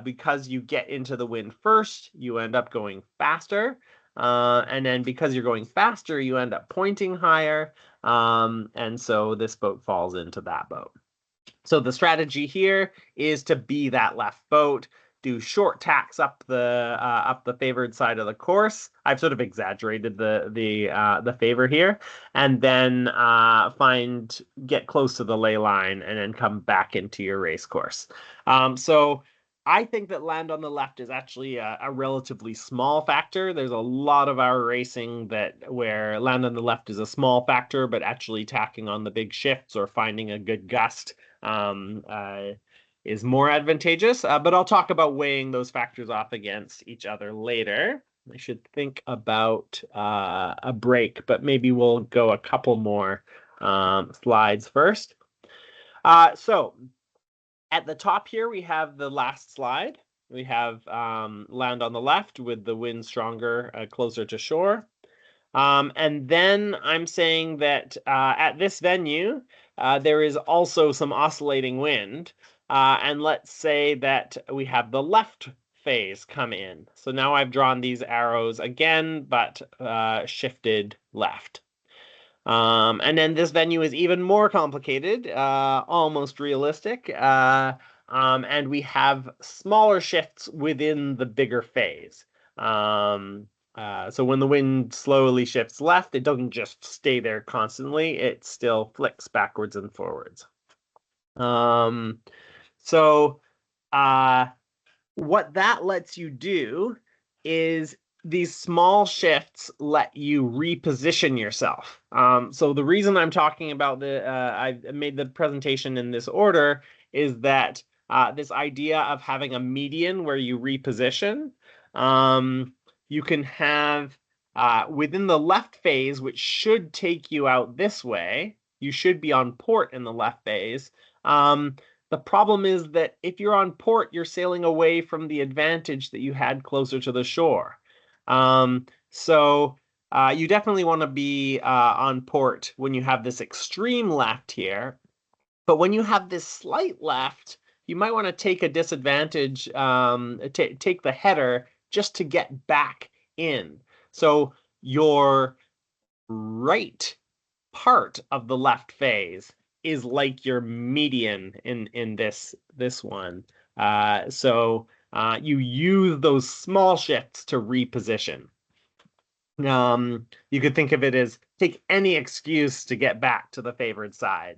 because you get into the wind first, you end up going faster. And then because you're going faster, you end up pointing higher. And so this boat falls into that boat. So the strategy here is to be that left boat, do short tacks up the favored side of the course. I've sort of exaggerated the favor here, and then get close to the ley line, and then come back into your race course. So I think that land on the left is actually a relatively small factor. There's a lot of our racing where land on the left is a small factor, but actually tacking on the big shifts or finding a good gust um, uh, is more advantageous. But I'll talk about weighing those factors off against each other later. I should think about a break, but maybe we'll go a couple more slides first. So at the top here, we have the last slide. We have land on the left with the wind stronger, closer to shore. And then I'm saying that at this venue, there is also some oscillating wind. And let's say that we have the left phase come in. So now I've drawn these arrows again, but shifted left. And then this venue is even more complicated, almost realistic. And we have smaller shifts within the bigger phase. So when the wind slowly shifts left, it doesn't just stay there constantly. It still flicks backwards and forwards. So what that lets you do is these small shifts let you reposition yourself. So the reason I'm talking about I made the presentation in this order is that this idea of having a median where you reposition, you can have within the left phase, which should take you out this way. You should be on port in the left phase. The problem is that if you're on port, you're sailing away from the advantage that you had closer to the shore. So you definitely want to be on port when you have this extreme left here. But when you have this slight left, you might want to take a disadvantage, take the header just to get back in. So your right part of the left phase is like your median in this one. So you use those small shifts to reposition. You could think of it as take any excuse to get back to the favored side.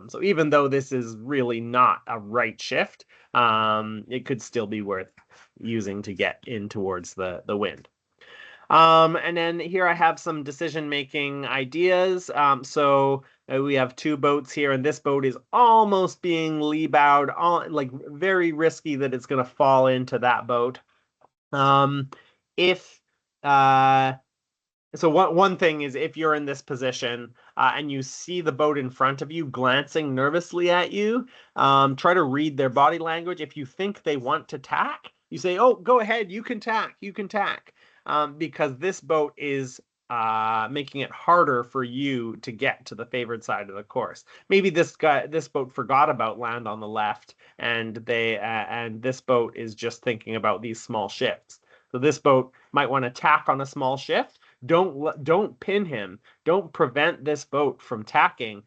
So even though this is really not a right shift, it could still be worth using to get in towards the wind. And then here I have some decision-making ideas. So we have two boats here, and this boat is almost being lee-bowed, like very risky that it's going to fall into that boat. Um, if uh, so one thing is if you're in this position and you see the boat in front of you glancing nervously at you, try to read their body language. If you think they want to tack, you say, "Oh, go ahead, you can tack, you can tack," because this boat is making it harder for you to get to the favored side of the course. Maybe this boat forgot about land on the left, and this boat is just thinking about these small shifts. So this boat might want to tack on a small shift. Don't pin him. Don't prevent this boat from tacking.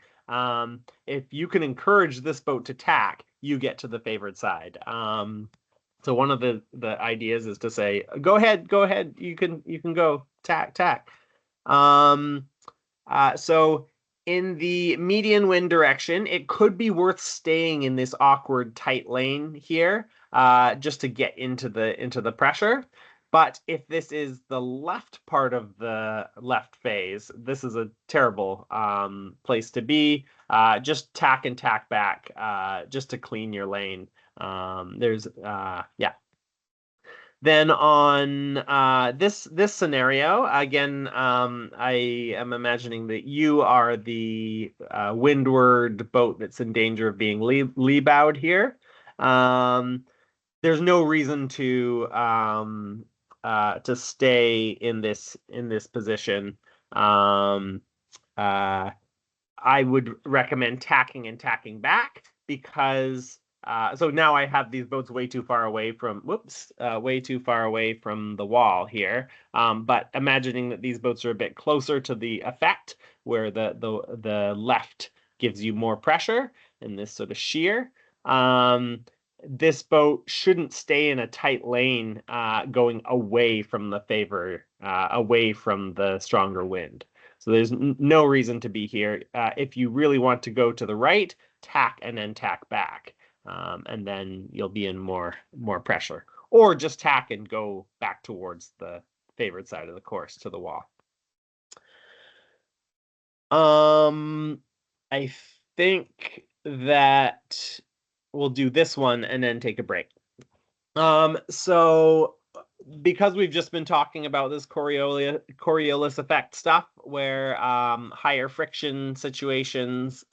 If you can encourage this boat to tack, you get to the favored side. So one of the ideas is to say, go ahead, you can go tack. Um, so in the median wind direction, it could be worth staying in this awkward tight lane here, just to get into the pressure. But if this is the left part of the left phase, this is a terrible place to be. Just tack and tack back, just to clean your lane. Yeah. Then on this scenario, again, I am imagining that you are the windward boat that's in danger of being lee-bowed here. There's no reason to stay in this position. Um, uh, I would recommend tacking and tacking back because so now I have these boats way too far away from way too far away from the wall here. But imagining that these boats are a bit closer to the effect where the left gives you more pressure and this sort of shear. This boat shouldn't stay in a tight lane going away from the favor, away from the stronger wind. So there's no reason to be here. If you really want to go to the right, tack and then tack back, and then you'll be in more pressure. Or just tack and go back towards the favored side of the course to the wall. I think that we'll do this one and then take a break. So because we've just been talking about this Coriolis effect stuff, where higher friction situations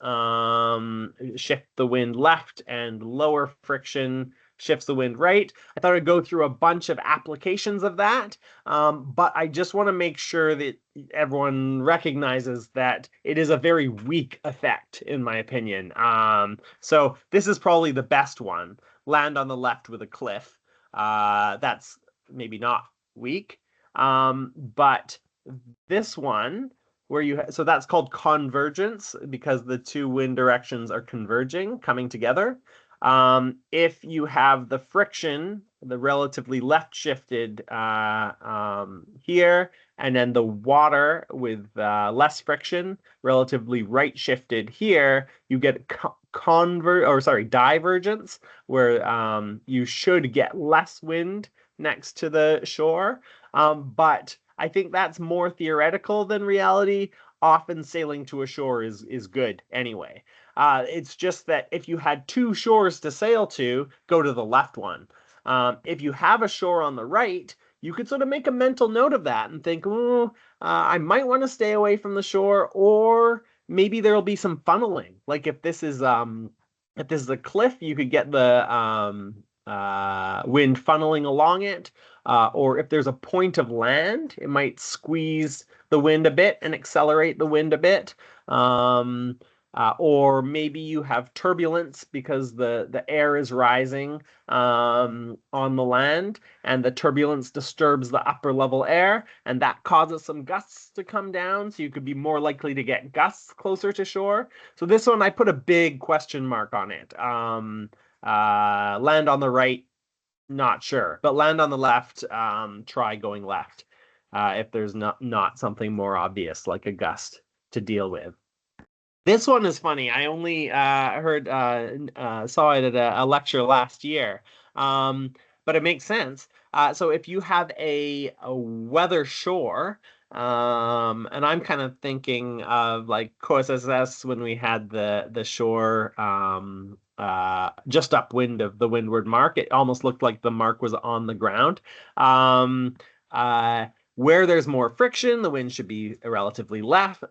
shift the wind left and lower friction shifts the wind right. I thought I'd go through a bunch of applications of that, but I just want to make sure that everyone recognizes that it is a very weak effect, in my opinion. So this is probably the best one. Land on the left with a cliff. That's maybe not weak. But this one, so that's called convergence because the two wind directions are converging, coming together. If you have the friction, the relatively left shifted here, and then the water with less friction, relatively right shifted here, you get divergence, where you should get less wind next to the shore. But I think that's more theoretical than reality. Often sailing to a shore is good anyway. It's just that if you had two shores to sail to, go to the left one. If you have a shore on the right, you could sort of make a mental note of that and think, oh, I might want to stay away from the shore, or maybe there'll be some funneling. Like if this is a cliff, you could get the wind funneling along it. Or if there's a point of land, it might squeeze the wind a bit and accelerate the wind a bit. Or maybe you have turbulence because the air is rising on the land, and the turbulence disturbs the upper level air, and that causes some gusts to come down, so you could be more likely to get gusts closer to shore. So this one, I put a big question mark on it. Land on the right, not sure, but land on the left, try going left if there's not something more obvious like a gust to deal with. This one is funny. I only saw it at a lecture last year. but it makes sense. So if you have a weather shore, and I'm kind of thinking of like COSSS when we had the shore just upwind of the windward mark. It almost looked like the mark was on the ground. Um, uh, where there's more friction, the wind should be relatively left.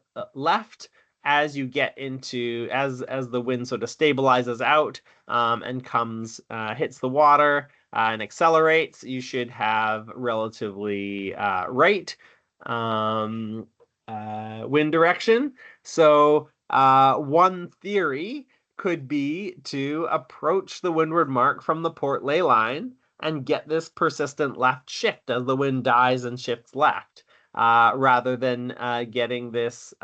As you get into as the wind sort of stabilizes out and comes hits the water and accelerates, you should have relatively right um, wind direction. So one theory could be to approach the windward mark from the port ley line and get this persistent left shift as the wind dies and shifts left, rather than getting this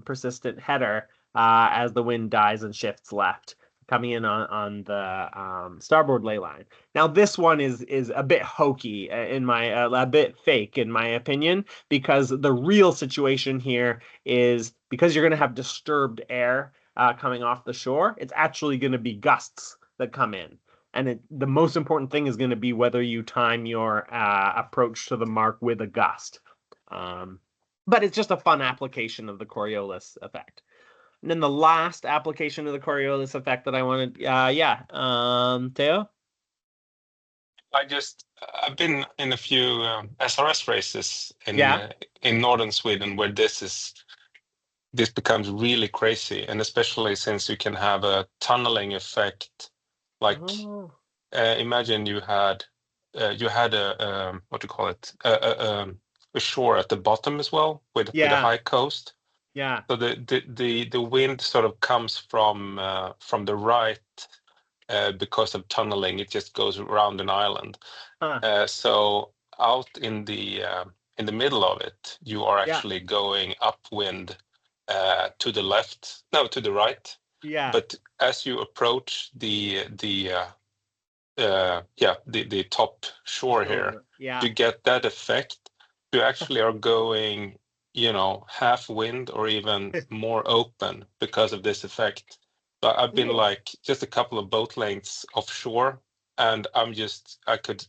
persistent header as the wind dies and shifts left, coming in on the starboard ley line. Now this one is a bit hokey in my a bit fake in my opinion, because the real situation here is because you're going to have disturbed air coming off the shore, it's actually going to be gusts that come in. And the most important thing is going to be whether you time your approach to the mark with a gust. But it's just a fun application of the Coriolis effect. And then the last application of the Coriolis effect that I wanted, yeah, Theo? I've been in a few SRS races Yeah. in northern Sweden where this becomes really crazy, and especially since you can have a tunneling effect. Like Oh. imagine you had a what do you call it, a shore at the bottom as well with a Yeah. high coast. Yeah. So the wind sort of comes from the right because of tunneling. It just goes around an island. Huh. So out in the middle of it, you are Yeah. actually going upwind to the left, no, to the right. Yeah. But as you approach the top shore here, Sure. Yeah. to get that effect, you actually are going, half wind or even more open because of this effect. So I've been Cool. like just a couple of boat lengths offshore, and I could,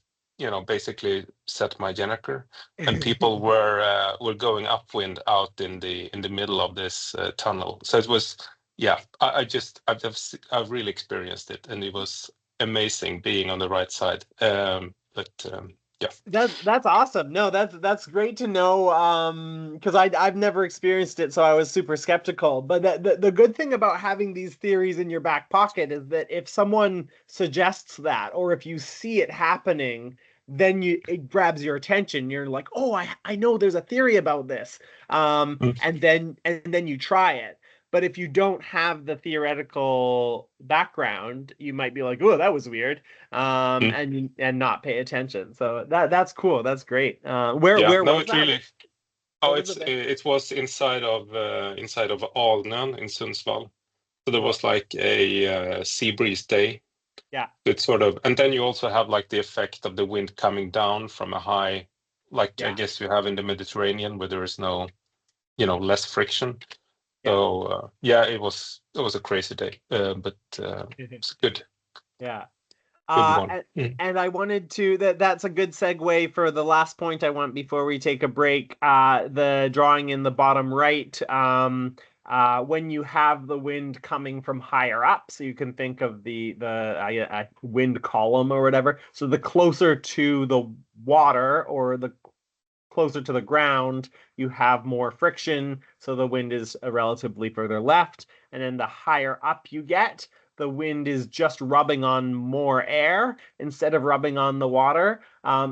basically set my generator, and people were going upwind out in the middle of this tunnel. So it was, yeah, I've really experienced it, and it was amazing being on the right side. Yeah. That's awesome. No, that's great to know. Because I've never experienced it, so I was super skeptical. But the good thing about having these theories in your back pocket is that if someone suggests that, or if you see it happening, then it grabs your attention. You're like, oh, I know there's a theory about this. Mm, And then you try it. But if you don't have the theoretical background, you might be like, oh, that was weird, mm. and not pay attention. So that's cool. That's great. Where Yeah, where no, was it that? really. Oh, Where was it? it was inside of Alnön in Sundsvall. So there Cool. was like a sea breeze day. Yeah. It's sort of, and then you also have like the effect of the wind coming down from a high, like I Yeah. guess you have in the Mediterranean where there is no, less friction. Yeah. So yeah, it was a crazy day, but it's Yeah. good Uh, one. and, and I wanted to that's a good segue for the last point I want before we take a break. The drawing in the bottom right, when you have the wind coming from higher up, so you can think of the wind column or whatever. So the closer to the water or the closer to the ground, you have more friction, so the wind is relatively further left. And then the higher up you get, the wind is just rubbing on more air instead of rubbing on the water.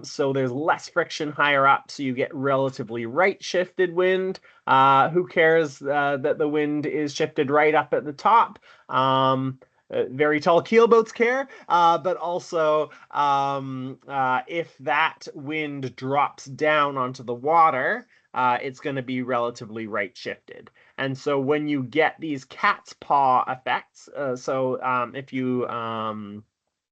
So there's less friction higher up, so you get relatively right shifted wind. Who cares that the wind is shifted right up at the top? Very tall keelboats care, but also if that wind drops down onto the water, it's going to be relatively right shifted. And so when you get these cat's paw effects, if you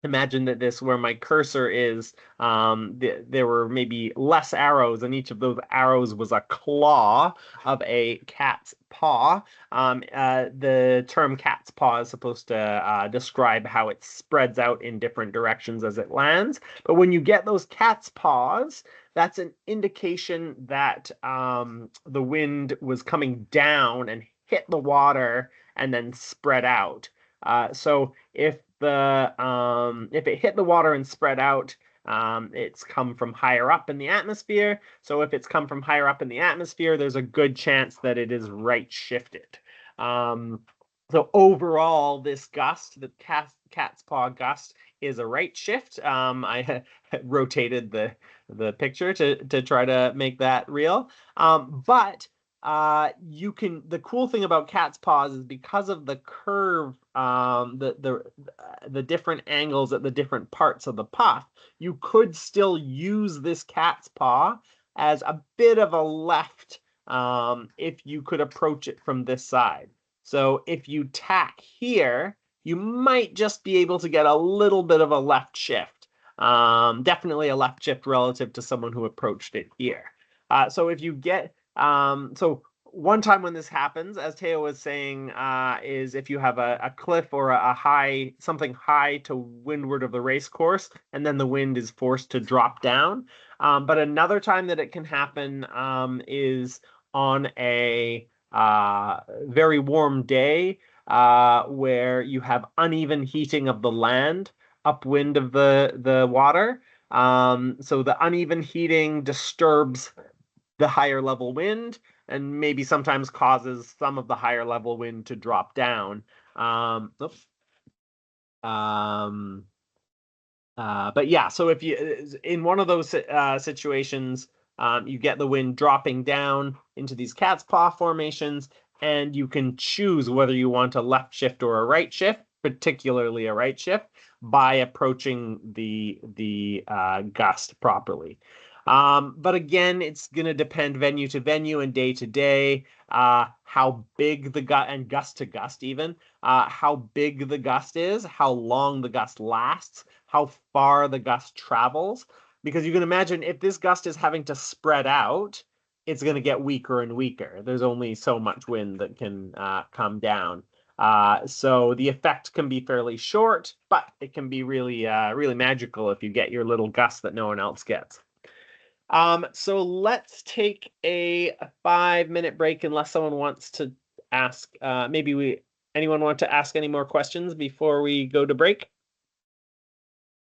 imagine that this, where my cursor is, there were maybe less arrows, and each of those arrows was a claw of a cat's paw. The term cat's paw is supposed to describe how it spreads out in different directions as it lands. But when you get those cat's paws, that's an indication that the wind was coming down and hit the water and then spread out. So if it hit the water and spread out, it's come from higher up in the atmosphere. So if it's come from higher up in the atmosphere, there's a good chance that it is right shifted. So overall, this gust, the cat's paw gust, is a right shift. I rotated the picture to try to make that real. But the cool thing about cat's paws is because of the curve, the different angles at the different parts of the puff, you could still use this cat's paw as a bit of a left, if you could approach it from this side. So if you tack here, you might just be able to get a little bit of a left shift. Definitely a left shift relative to someone who approached it here. So if you get, so one time when this happens, as Teo was saying, is if you have a cliff or a high, something high to windward of the race course, and then the wind is forced to drop down. But another time that it can happen is on a very warm day, where you have uneven heating of the land upwind of the water. So the uneven heating disturbs the higher level wind and maybe sometimes causes some of the higher level wind to drop down. But yeah, so if you, in one of those situations, you get the wind dropping down into these cat's paw formations, and you can choose whether you want a left shift or a right shift, particularly a right shift, by approaching the gust properly. But again, it's going to depend venue to venue and day to day, how big the gust, and gust to gust even, how big the gust is, how long the gust lasts, how far the gust travels. Because you can imagine if this gust is having to spread out, it's going to get weaker and weaker. There's only so much wind that can come down. So the effect can be fairly short, but it can be really, really magical if you get your little gust that no one else gets. So let's take a 5-minute break unless someone wants to ask. Anyone want to ask any more questions before we go to break?